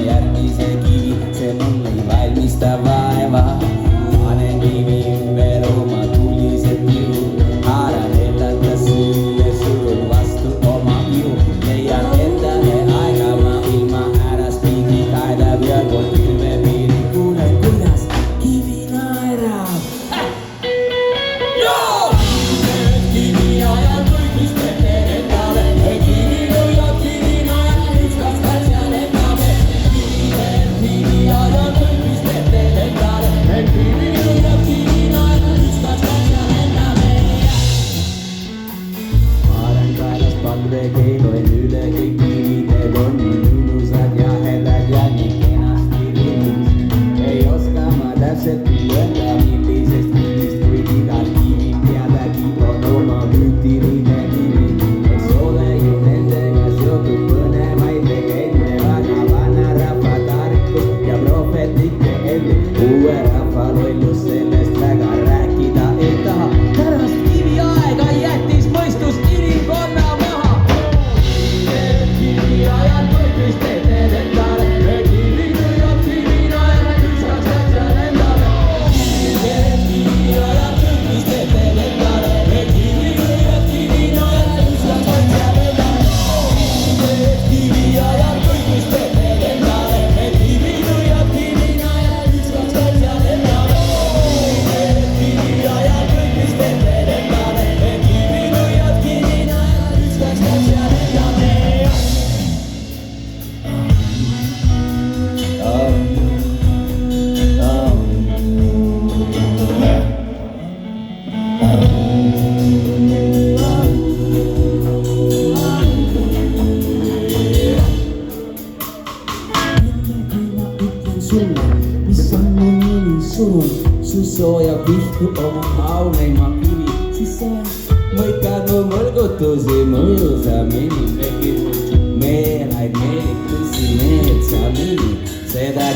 järgmise kivi, see mul ei valmista vaeva. Panen kivi ümber oma tulised niu, haaran hellata süüa, surun vastu oma ihu. Leian endale aega, ma ilma äraspidi kaedab ja kord külmepiiri kuulen, kuidas kivi naerab. Keinoin üle kõik kiviteed on nii ilusad ja heled ja nii kenasti rivis. Ei oska ma täpselt öelda, millisest kivist, kuid igal kivil teadagi on oma müütiline nimi. Eks ole ju nendega seotud põnevaid legende, aga vanarahva tarkus ja prohvetlikke ellu. Uue rahva lollus sellest väga rääkida ei taha. Pärast kiviaega jättis mõistus inimkonna mis on mu nimi surun, su sooja pihku oma kauneima kivi, siis sa mõikad mu mõlgutusi mõjusamini, tekib meelaid meelitusi meelsamini, seda